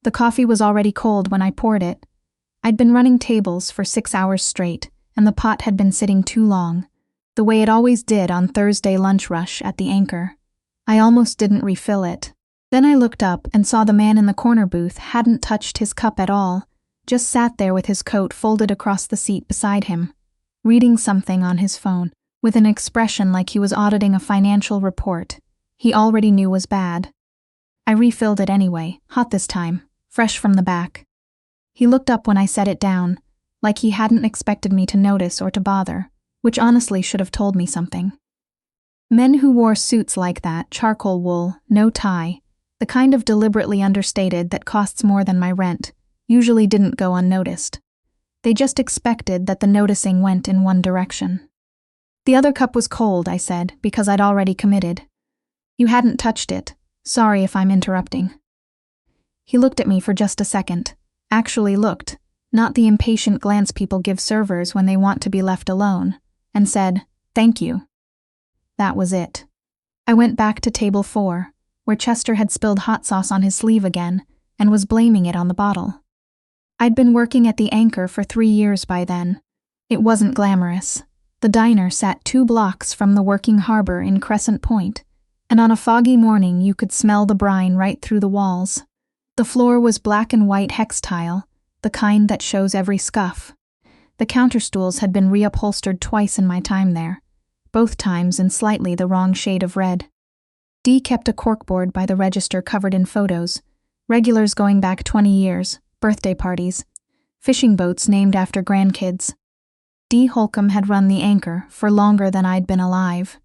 The coffee was already cold when I poured it. I'd been running tables for 6 hours straight, and the pot had been sitting too long, the way it always did on Thursday lunch rush at the Anchor. I almost didn't refill it. Then I looked up and saw the man in the corner booth hadn't touched his cup at all, just sat there with his coat folded across the seat beside him, reading something on his phone, with an expression like he was auditing a financial report he already knew was bad. I refilled it anyway, hot this time, fresh from the back. He looked up when I set it down, like he hadn't expected me to notice or to bother, which honestly should have told me something. Men who wore suits like that, charcoal wool, no tie, the kind of deliberately understated that costs more than my rent, usually didn't go unnoticed. They just expected that the noticing went in one direction. The other cup was cold, I said, because I'd already committed. You hadn't touched it. Sorry if I'm interrupting. He looked at me for just a second. Actually looked, not the impatient glance people give servers when they want to be left alone, and said, "Thank you." That was it. I went back to table 4, where Chester had spilled hot sauce on his sleeve again and was blaming it on the bottle. I'd been working at the Anchor for 3 years by then. It wasn't glamorous. The diner sat 2 blocks from the working harbor in Crescent Point, and on a foggy morning you could smell the brine right through the walls. The floor was black and white hex tile, the kind that shows every scuff. The counterstools had been reupholstered twice in my time there, both times in slightly the wrong shade of red. Dee kept a corkboard by the register covered in photos, regulars going back 20 years, birthday parties, fishing boats named after grandkids. Dee Holcomb had run the Anchor for longer than I'd been alive.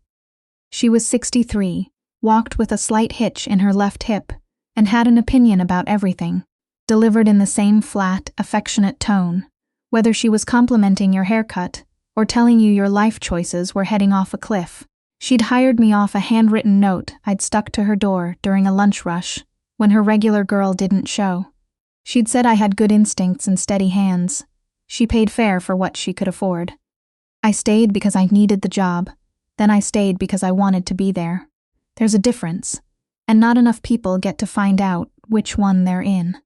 She was 63, walked with a slight hitch in her left hip, and had an opinion about everything, delivered in the same flat, affectionate tone, whether she was complimenting your haircut or telling you your life choices were heading off a cliff. She'd hired me off a handwritten note I'd stuck to her door during a lunch rush when her regular girl didn't show. She'd said I had good instincts and steady hands. She paid fair for what she could afford. I stayed because I needed the job. Then I stayed because I wanted to be there. There's a difference, and not enough people get to find out which one they're in.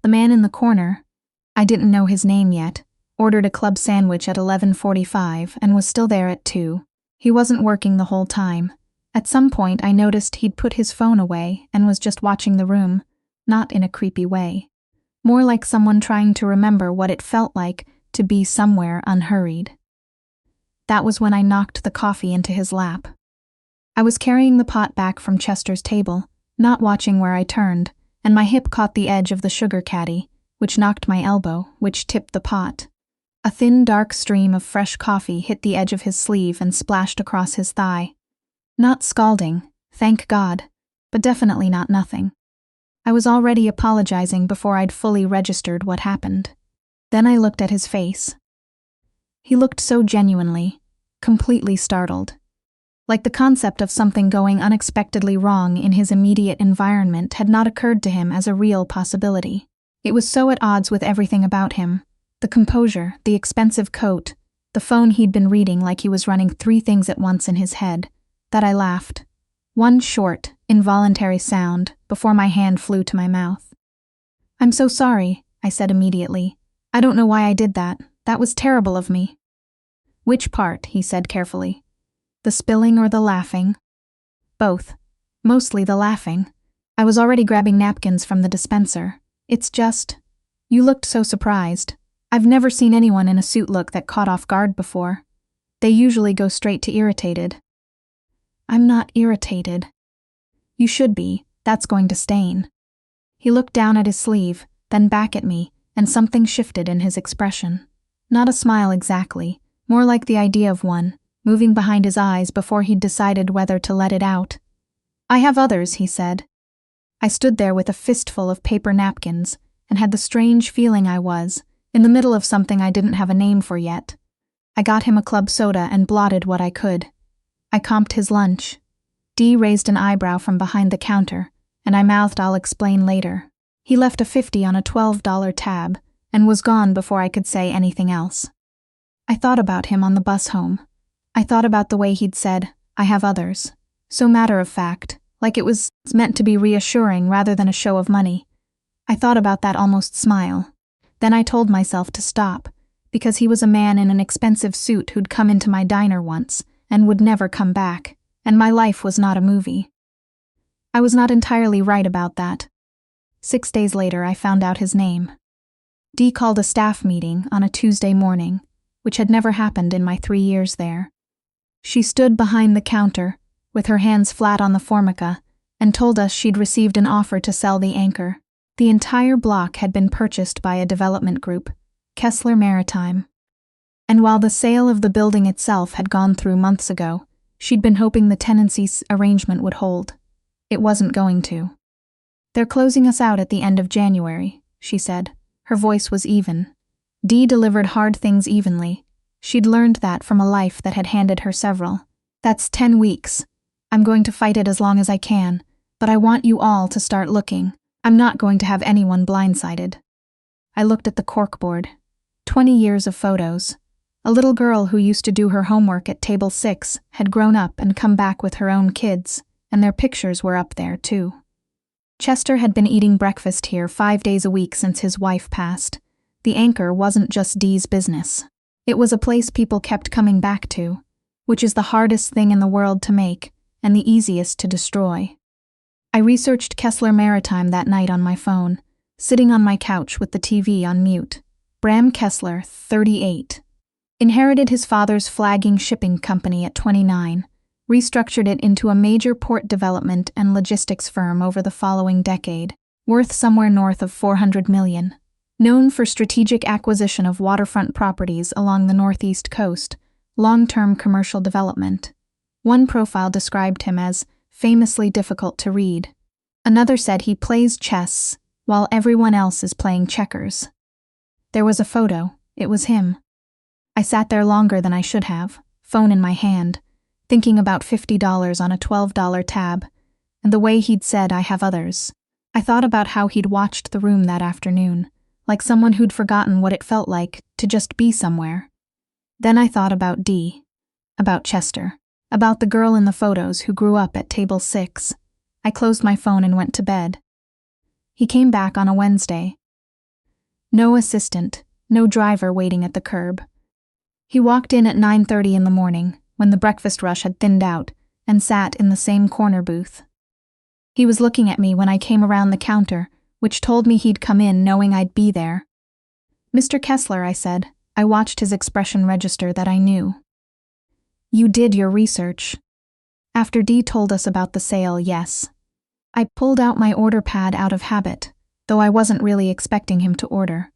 The man in the corner, I didn't know his name yet, ordered a club sandwich at 11:45 and was still there at 2. He wasn't working the whole time. At some point I noticed he'd put his phone away and was just watching the room, not in a creepy way. More like someone trying to remember what it felt like to be somewhere unhurried. That was when I knocked the coffee into his lap. I was carrying the pot back from Chester's table, not watching where I turned, and my hip caught the edge of the sugar caddy, which knocked my elbow, which tipped the pot. A thin, dark stream of fresh coffee hit the edge of his sleeve and splashed across his thigh. Not scalding, thank God, but definitely not nothing. I was already apologizing before I'd fully registered what happened. Then I looked at his face. He looked so genuinely, completely startled. Like the concept of something going unexpectedly wrong in his immediate environment had not occurred to him as a real possibility. It was so at odds with everything about him, the composure, the expensive coat, the phone he'd been reading like he was running 3 things at once in his head, that I laughed. One short, involuntary sound before my hand flew to my mouth. "I'm so sorry," I said immediately. "I don't know why I did that. That was terrible of me." "Which part?" he said carefully. "The spilling or the laughing?" "Both. Mostly the laughing. I was already grabbing napkins from the dispenser. It's just, you looked so surprised. I've never seen anyone in a suit look that caught off guard before. They usually go straight to irritated." "I'm not irritated." "You should be. That's going to stain." He looked down at his sleeve, then back at me, and something shifted in his expression. Not a smile exactly, more like the idea of one, moving behind his eyes before he'd decided whether to let it out. "I have others," he said. I stood there with a fistful of paper napkins and had the strange feeling I was, in the middle of something I didn't have a name for yet. I got him a club soda and blotted what I could. I comped his lunch. Dee raised an eyebrow from behind the counter, and I mouthed I'll explain later. He left a 50 on a $12 tab and was gone before I could say anything else. I thought about him on the bus home. I thought about the way he'd said, "I have others." So matter of fact, like it was meant to be reassuring rather than a show of money. I thought about that almost smile. Then I told myself to stop, because he was a man in an expensive suit who'd come into my diner once and would never come back, and my life was not a movie. I was not entirely right about that. 6 days later, I found out his name. Dee called a staff meeting on a Tuesday morning, which had never happened in my 3 years there. She stood behind the counter, with her hands flat on the formica, and told us she'd received an offer to sell the anchor. The entire block had been purchased by a development group, Kessler Maritime. And while the sale of the building itself had gone through months ago, she'd been hoping the tenancy arrangement would hold. It wasn't going to. "They're closing us out at the end of January," she said. Her voice was even. Dee delivered hard things evenly. She'd learned that from a life that had handed her several. "That's 10 weeks. I'm going to fight it as long as I can, but I want you all to start looking. I'm not going to have anyone blindsided." I looked at the corkboard. 20 years of photos. A little girl who used to do her homework at table 6 had grown up and come back with her own kids, and their pictures were up there too. Chester had been eating breakfast here 5 days a week since his wife passed. The anchor wasn't just Dee's business. It was a place people kept coming back to, which is the hardest thing in the world to make and the easiest to destroy. I researched Kessler Maritime that night on my phone, sitting on my couch with the TV on mute. Bram Kessler, 38. Inherited his father's flagging shipping company at 29, restructured it into a major port development and logistics firm over the following decade, worth somewhere north of $400 million. Known for strategic acquisition of waterfront properties along the northeast coast, long-term commercial development. One profile described him as famously difficult to read. Another said he plays chess while everyone else is playing checkers. There was a photo. It was him. I sat there longer than I should have, phone in my hand, thinking about $50 on a $12 tab, and the way he'd said, "I have others." I thought about how he'd watched the room that afternoon, like someone who'd forgotten what it felt like to just be somewhere. Then I thought about Dee, about Chester, about the girl in the photos who grew up at table 6. I closed my phone and went to bed. He came back on a Wednesday. No assistant, no driver waiting at the curb. He walked in at 9:30 in the morning, when the breakfast rush had thinned out, and sat in the same corner booth. He was looking at me when I came around the counter, which told me he'd come in knowing I'd be there. "Mr. Kessler," I said. I watched his expression register that I knew. "You did your research." After Dee told us about the sale, yes. I pulled out my order pad out of habit, though I wasn't really expecting him to order.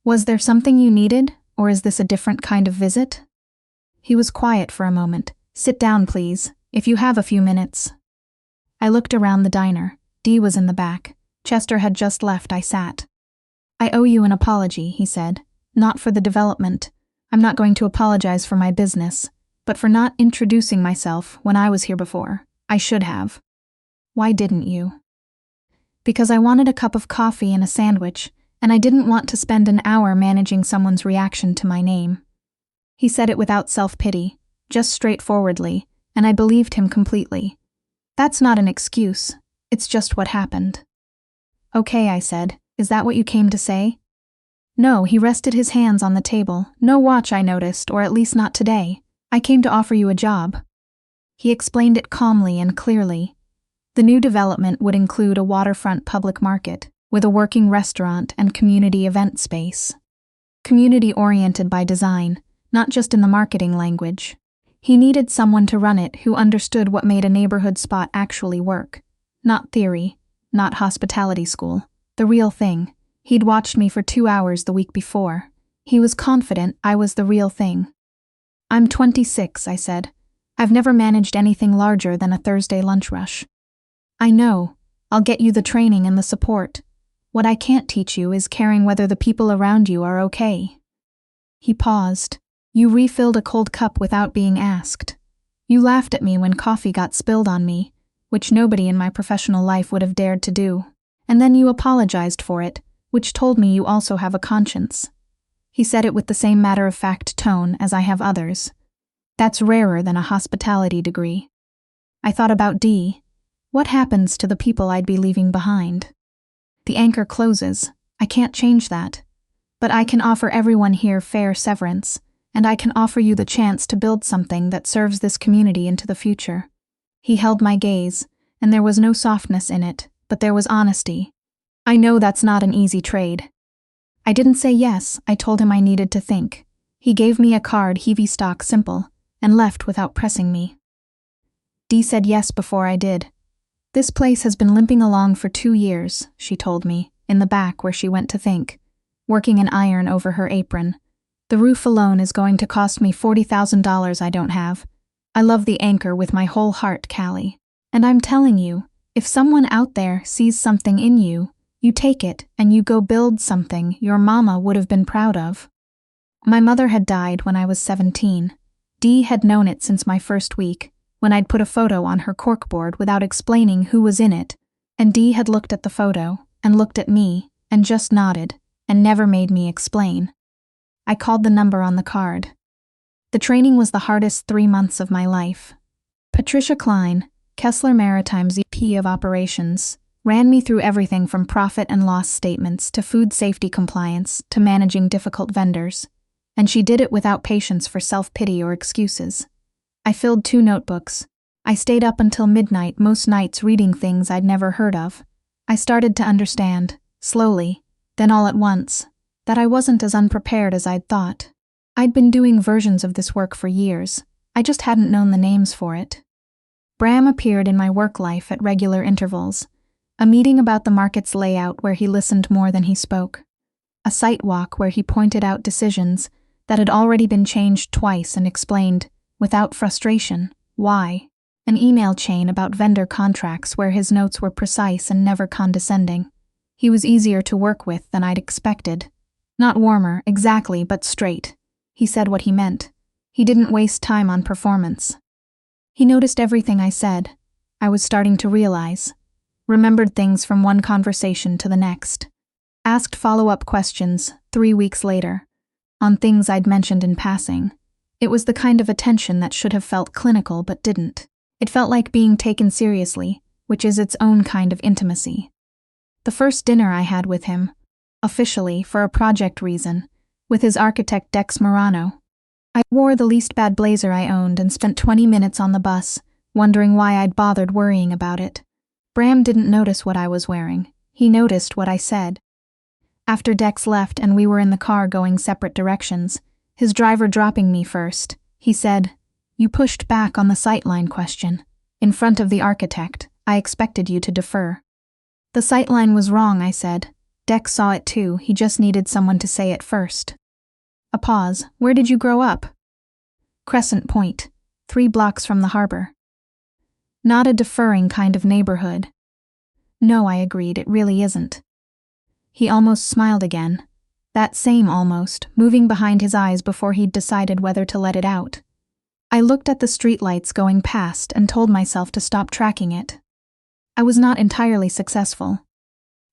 "Was there something you needed, or is this a different kind of visit?" He was quiet for a moment. "Sit down, please, if you have a few minutes." I looked around the diner. Dee was in the back. Chester had just left. I sat. "I owe you an apology," he said. "Not for the development. I'm not going to apologize for my business, but for not introducing myself when I was here before. I should have." "Why didn't you?" "Because I wanted a cup of coffee and a sandwich, and I didn't want to spend an hour managing someone's reaction to my name." He said it without self-pity, just straightforwardly, and I believed him completely. "That's not an excuse. It's just what happened." "Okay," I said. "Is that what you came to say?" "No," he rested his hands on the table. "No watch, I noticed, or at least not today. I came to offer you a job." He explained it calmly and clearly. The new development would include a waterfront public market, with a working restaurant and community event space. Community-oriented by design, not just in the marketing language. He needed someone to run it who understood what made a neighborhood spot actually work. Not theory, not hospitality school. The real thing. He'd watched me for 2 hours the week before. He was confident I was the real thing. "I'm 26, I said. "I've never managed anything larger than a Thursday lunch rush." "I know. I'll get you the training and the support. What I can't teach you is caring whether the people around you are okay." He paused. "You refilled a cold cup without being asked. You laughed at me when coffee got spilled on me, which nobody in my professional life would have dared to do. And then you apologized for it, which told me you also have a conscience." He said it with the same matter-of-fact tone as I have others. That's rarer than a hospitality degree. I thought about Dee. What happens to the people I'd be leaving behind? The anchor closes. I can't change that. But I can offer everyone here fair severance, and I can offer you the chance to build something that serves this community into the future." He held my gaze, and there was no softness in it, but there was honesty. "I know that's not an easy trade." I didn't say yes. I told him I needed to think. He gave me a card, heavy stock, simple, and left without pressing me. Dee said yes before I did. "This place has been limping along for 2 years," she told me, in the back where she went to think, working an iron over her apron. "The roof alone is going to cost me $40,000 I don't have. I love the anchor with my whole heart, Callie. And I'm telling you, if someone out there sees something in you, you take it and you go build something your mama would have been proud of." My mother had died when I was 17. Dee had known it since my first week, when I'd put a photo on her corkboard without explaining who was in it, and Dee had looked at the photo, and looked at me, and just nodded, and never made me explain. I called the number on the card. The training was the hardest 3 months of my life. Patricia Klein, Kessler Maritime's VP of Operations, ran me through everything from profit and loss statements to food safety compliance to managing difficult vendors. And she did it without patience for self-pity or excuses. I filled 2 notebooks. I stayed up until midnight most nights reading things I'd never heard of. I started to understand, slowly, then all at once, that I wasn't as unprepared as I'd thought. I'd been doing versions of this work for years. I just hadn't known the names for it. Bram appeared in my work life at regular intervals. A meeting about the market's layout where he listened more than he spoke. A site walk where he pointed out decisions that had already been changed twice and explained, without frustration, why. An email chain about vendor contracts where his notes were precise and never condescending. He was easier to work with than I'd expected. Not warmer, exactly, but straight. He said what he meant. He didn't waste time on performance. He noticed everything I said. I was starting to realize. Remembered things from one conversation to the next. Asked follow-up questions 3 weeks later. On things I'd mentioned in passing. It was the kind of attention that should have felt clinical but didn't. It felt like being taken seriously, which is its own kind of intimacy. The first dinner I had with him, officially for a project reason, with his architect Dex Morano. I wore the least bad blazer I owned and spent 20 minutes on the bus, wondering why I'd bothered worrying about it. Bram didn't notice what I was wearing. He noticed what I said. After Dex left and we were in the car going separate directions, his driver dropping me first, he said, "You pushed back on the sightline question. In front of the architect, I expected you to defer." "The sightline was wrong," I said. "Dex saw it too, he just needed someone to say it first." A pause. "Where did you grow up?" "Crescent Point, 3 blocks from the harbor." "Not a deferring kind of neighborhood." "No," I agreed, "it really isn't." He almost smiled again. That same almost, moving behind his eyes before he'd decided whether to let it out. I looked at the streetlights going past and told myself to stop tracking it. I was not entirely successful.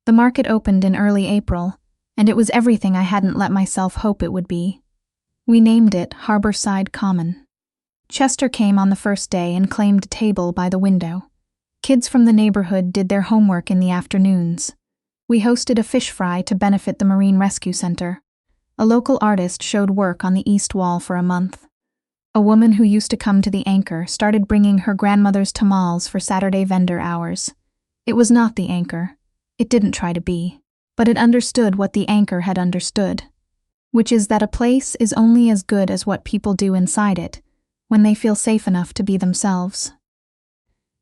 The market opened in early April, and it was everything I hadn't let myself hope it would be. We named it Harborside Common. Chester came on the first day and claimed a table by the window. Kids from the neighborhood did their homework in the afternoons. We hosted a fish fry to benefit the Marine Rescue Center. A local artist showed work on the east wall for a month. A woman who used to come to the Anchor started bringing her grandmother's tamales for Saturday vendor hours. It was not the Anchor. It didn't try to be. But it understood what the Anchor had understood, which is that a place is only as good as what people do inside it, when they feel safe enough to be themselves.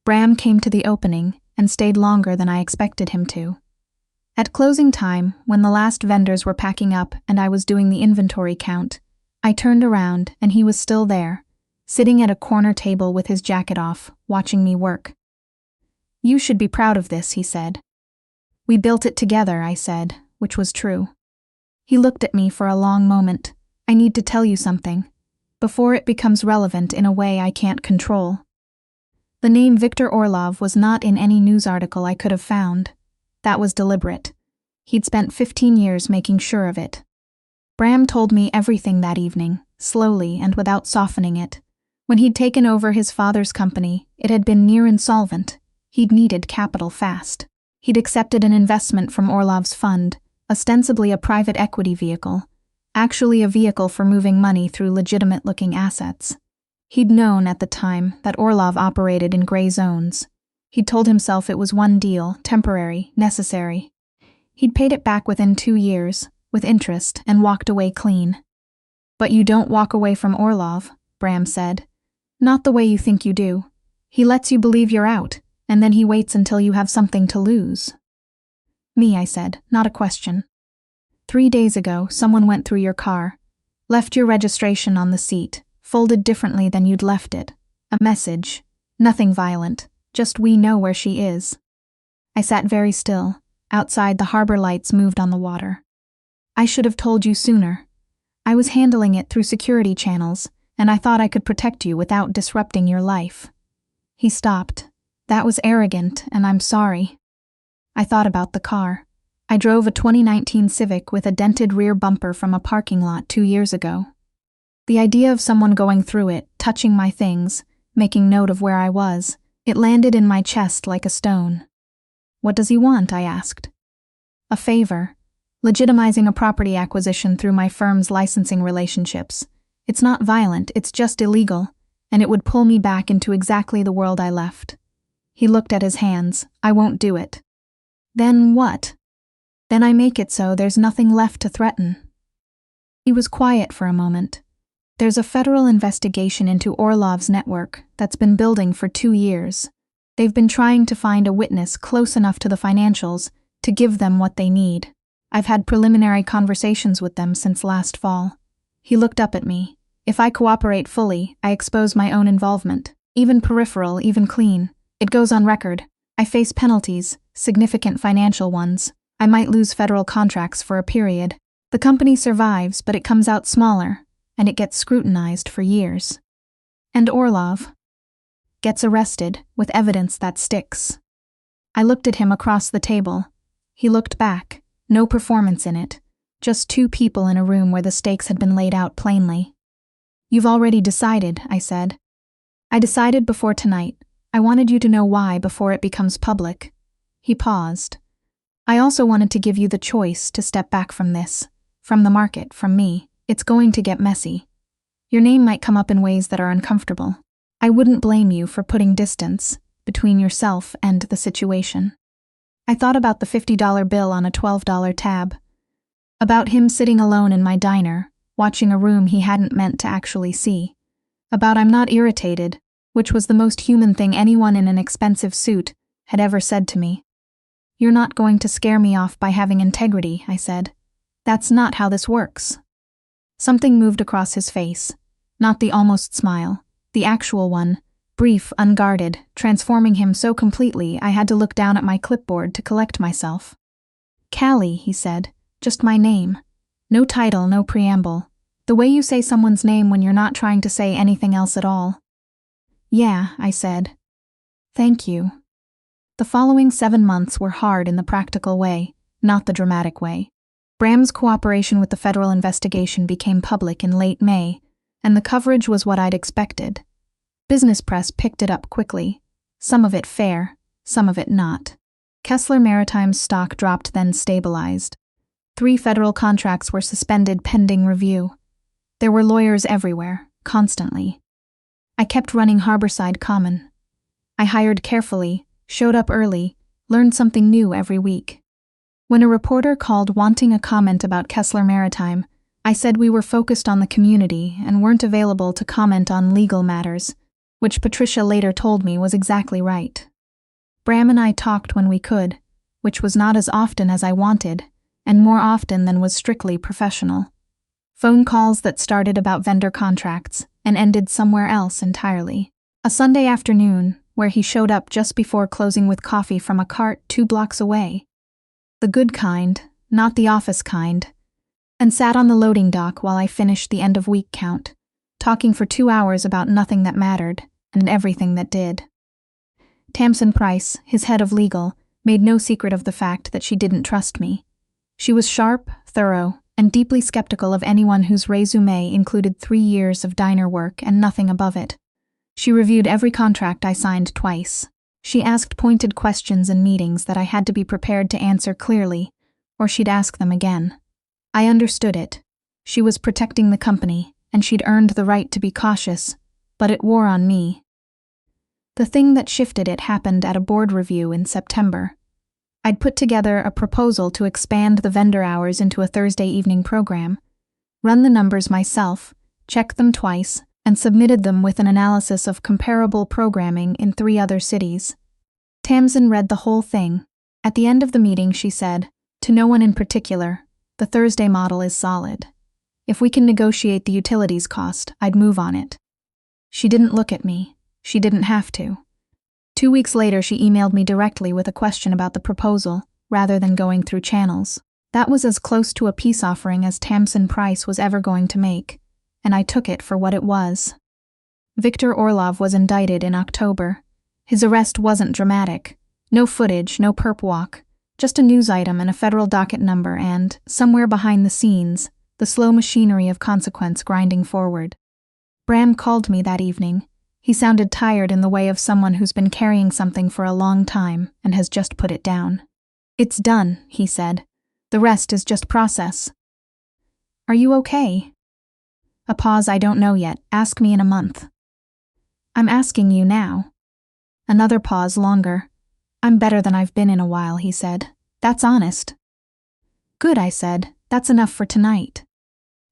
Bram came to the opening and stayed longer than I expected him to. At closing time, when the last vendors were packing up and I was doing the inventory count, I turned around and he was still there, sitting at a corner table with his jacket off, watching me work. "You should be proud of this," he said. "We built it together," I said, which was true. He looked at me for a long moment. "I need to tell you something, before it becomes relevant in a way I can't control." The name Victor Orlov was not in any news article I could have found. That was deliberate. He'd spent 15 years making sure of it. Bram told me everything that evening, slowly and without softening it. When he'd taken over his father's company, it had been near insolvent. He'd needed capital fast. He'd accepted an investment from Orlov's fund, ostensibly a private equity vehicle, actually a vehicle for moving money through legitimate-looking assets. He'd known at the time that Orlov operated in gray zones. He'd told himself it was one deal, temporary, necessary. He'd paid it back within 2 years, with interest, and walked away clean. "But you don't walk away from Orlov," Bram said. "Not the way you think you do. He lets you believe you're out, and then he waits until you have something to lose." "Me," I said, not a question. 3 days ago, someone went through your car, left your registration on the seat, folded differently than you'd left it. A message. Nothing violent, just we know where she is." I sat very still. Outside, the harbor lights moved on the water. "I should have told you sooner. I was handling it through security channels, and I thought I could protect you without disrupting your life." He stopped. "That was arrogant, and I'm sorry." I thought about the car. I drove a 2019 Civic with a dented rear bumper from a parking lot 2 years ago. The idea of someone going through it, touching my things, making note of where I was, it landed in my chest like a stone. "What does he want?" I asked. "A favor. Legitimizing a property acquisition through my firm's licensing relationships. It's not violent, it's just illegal, and it would pull me back into exactly the world I left." He looked at his hands. "I won't do it." "Then what?" "Then I make it so there's nothing left to threaten." He was quiet for a moment. "There's a federal investigation into Orlov's network that's been building for 2 years. They've been trying to find a witness close enough to the financials to give them what they need. I've had preliminary conversations with them since last fall." He looked up at me. "If I cooperate fully, I expose my own involvement. Even peripheral, even clean. It goes on record. I face penalties, significant financial ones. I might lose federal contracts for a period. The company survives, but it comes out smaller, and it gets scrutinized for years. And Orlov gets arrested with evidence that sticks." I looked at him across the table. He looked back. No performance in it. Just 2 people in a room where the stakes had been laid out plainly. "You've already decided," I said. "I decided before tonight. I wanted you to know why before it becomes public." He paused. "I also wanted to give you the choice to step back from this, from the market, from me. It's going to get messy. Your name might come up in ways that are uncomfortable. I wouldn't blame you for putting distance between yourself and the situation." I thought about the $50 bill on a $12 tab. About him sitting alone in my diner, watching a room he hadn't meant to actually see. About I'm not irritated, which was the most human thing anyone in an expensive suit had ever said to me. "You're not going to scare me off by having integrity," I said. "That's not how this works." Something moved across his face. Not the almost smile, the actual one, brief, unguarded, transforming him so completely I had to look down at my clipboard to collect myself. "Callie," he said, "just my name. No title, no preamble. The way you say someone's name when you're not trying to say anything else at all." "Yeah," I said. "Thank you." The following 7 months were hard in the practical way, not the dramatic way. Bram's cooperation with the federal investigation became public in late May, and the coverage was what I'd expected. Business press picked it up quickly, some of it fair, some of it not. Kessler Maritime's stock dropped then stabilized. 3 federal contracts were suspended pending review. There were lawyers everywhere, constantly. I kept running Harborside Common. I hired carefully, showed up early, learned something new every week. When a reporter called wanting a comment about Kessler Maritime, I said we were focused on the community and weren't available to comment on legal matters, which Patricia later told me was exactly right. Bram and I talked when we could, which was not as often as I wanted, and more often than was strictly professional. Phone calls that started about vendor contracts and ended somewhere else entirely. A Sunday afternoon, where he showed up just before closing with coffee from a cart 2 blocks away. The good kind, not the office kind, and sat on the loading dock while I finished the end-of-week count, talking for 2 hours about nothing that mattered and everything that did. Tamsin Price, his head of legal, made no secret of the fact that she didn't trust me. She was sharp, thorough, and deeply skeptical of anyone whose resume included 3 years of diner work and nothing above it. She reviewed every contract I signed twice. She asked pointed questions in meetings that I had to be prepared to answer clearly, or she'd ask them again. I understood it. She was protecting the company, and she'd earned the right to be cautious, but it wore on me. The thing that shifted it happened at a board review in September. I'd put together a proposal to expand the vendor hours into a Thursday evening program, run the numbers myself, checked them twice, and submitted them with an analysis of comparable programming in 3 other cities. Tamsin read the whole thing. At the end of the meeting, she said, "To no one in particular, the Thursday model is solid. If we can negotiate the utilities cost, I'd move on it." She didn't look at me. She didn't have to. 2 weeks later, she emailed me directly with a question about the proposal, rather than going through channels. That was as close to a peace offering as Tamsin Price was ever going to make, and I took it for what it was. Viktor Orlov was indicted in October. His arrest wasn't dramatic. No footage, no perp walk, just a news item and a federal docket number and, somewhere behind the scenes, the slow machinery of consequence grinding forward. Bram called me that evening. He sounded tired in the way of someone who's been carrying something for a long time and has just put it down. "It's done," he said. "The rest is just process." "Are you okay?" A pause. "I don't know yet. Ask me in a month." "I'm asking you now." Another pause, longer. "I'm better than I've been in a while," he said. "That's honest." "Good," I said. "That's enough for tonight."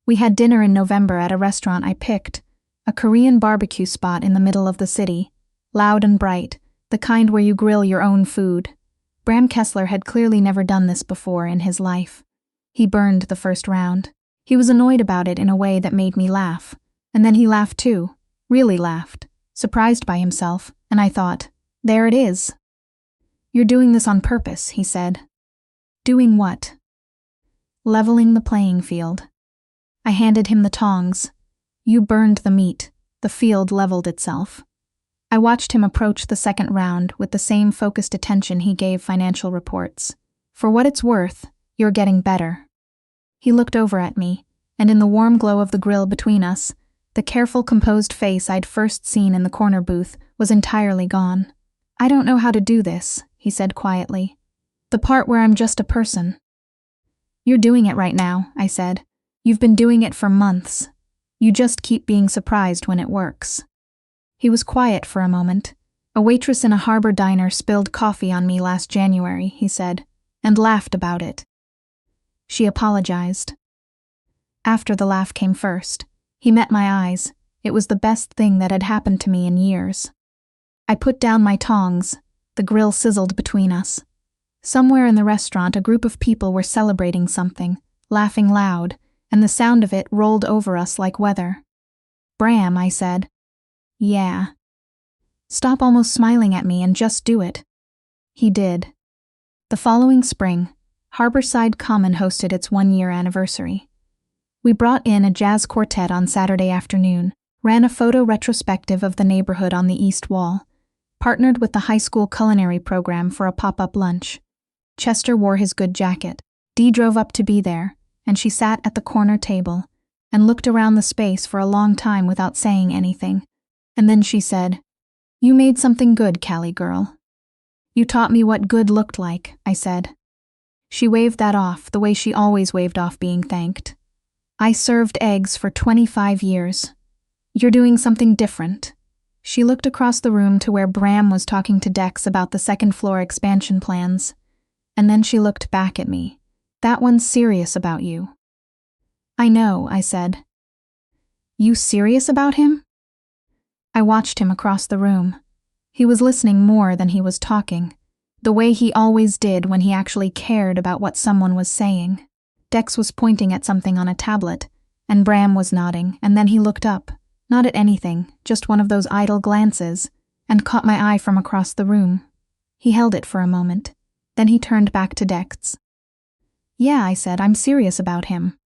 We had dinner in November at a restaurant I picked, a Korean barbecue spot in the middle of the city, loud and bright, the kind where you grill your own food. Bram Kessler had clearly never done this before in his life. He burned the first round. He was annoyed about it in a way that made me laugh. And then he laughed too, really laughed, surprised by himself, and I thought, there it is. "You're doing this on purpose," he said. "Doing what?" "Leveling the playing field." I handed him the tongs. "You burned the meat. The field leveled itself." I watched him approach the second round with the same focused attention he gave financial reports. "For what it's worth, you're getting better." He looked over at me, and in the warm glow of the grill between us, the careful, composed face I'd first seen in the corner booth was entirely gone. "I don't know how to do this," he said quietly. "The part where I'm just a person." "You're doing it right now," I said. "You've been doing it for months. You just keep being surprised when it works." He was quiet for a moment. "A waitress in a harbor diner spilled coffee on me last January," he said, "and laughed about it." She apologized. After the laugh came first. He met my eyes. It was the best thing that had happened to me in years. I put down my tongs. The grill sizzled between us. Somewhere in the restaurant, a group of people were celebrating something, laughing loud, and the sound of it rolled over us like weather. "Bram," I said. "Yeah." "Stop almost smiling at me and just do it." He did. The following spring, Harborside Common hosted its 1-year anniversary. We brought in a jazz quartet on Saturday afternoon, ran a photo retrospective of the neighborhood on the east wall, partnered with the high school culinary program for a pop-up lunch. Chester wore his good jacket. Dee drove up to be there, and she sat at the corner table and looked around the space for a long time without saying anything. And then she said, "You made something good, Callie girl." "You taught me what good looked like," I said. She waved that off the way she always waved off being thanked. "I served eggs for 25 years. You're doing something different." She looked across the room to where Bram was talking to Dex about the second-floor expansion plans, and then she looked back at me. "That one's serious about you." "I know," I said. "You serious about him?" I watched him across the room. He was listening more than he was talking, the way he always did when he actually cared about what someone was saying. Dex was pointing at something on a tablet, and Bram was nodding, and then he looked up, not at anything, just one of those idle glances, and caught my eye from across the room. He held it for a moment, then he turned back to Dex. "Yeah," I said, "I'm serious about him."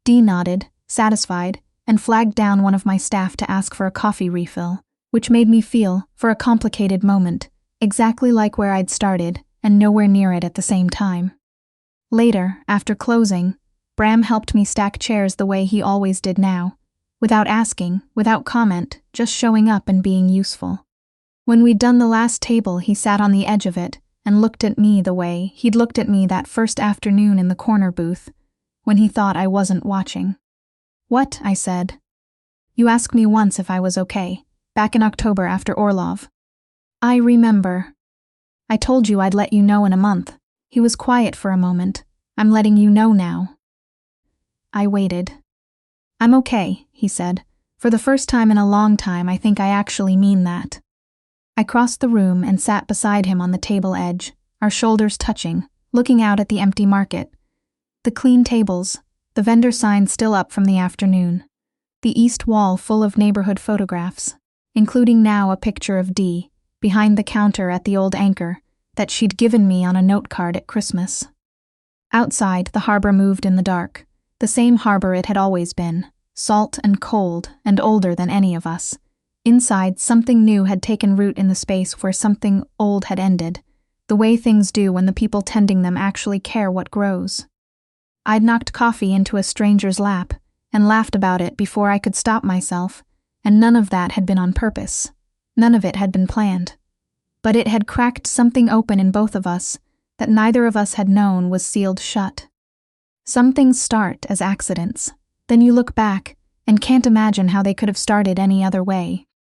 Dee nodded, satisfied, and flagged down one of my staff to ask for a coffee refill, which made me feel, for a complicated moment, exactly like where I'd started and nowhere near it at the same time. Later, after closing, Bram helped me stack chairs the way he always did now, without asking, without comment, just showing up and being useful. When we'd done the last table, he sat on the edge of it and looked at me the way he'd looked at me that first afternoon in the corner booth, when he thought I wasn't watching. "What?" I said. "You asked me once if I was okay, back in October after Orlov." "I remember. I told you I'd let you know in a month." He was quiet for a moment. "I'm letting you know now." I waited. "I'm okay," he said. "For the first time in a long time, I think I actually mean that." I crossed the room and sat beside him on the table edge, our shoulders touching, looking out at the empty market. The clean tables, the vendor sign still up from the afternoon, the east wall full of neighborhood photographs, including now a picture of Dee, behind the counter at the old Anchor, that she'd given me on a note card at Christmas. Outside, the harbor moved in the dark, the same harbor it had always been, salt and cold and older than any of us. Inside, something new had taken root in the space where something old had ended, the way things do when the people tending them actually care what grows. I'd knocked coffee into a stranger's lap and laughed about it before I could stop myself, and none of that had been on purpose. None of it had been planned. But it had cracked something open in both of us that neither of us had known was sealed shut. Some things start as accidents, then you look back and can't imagine how they could have started any other way.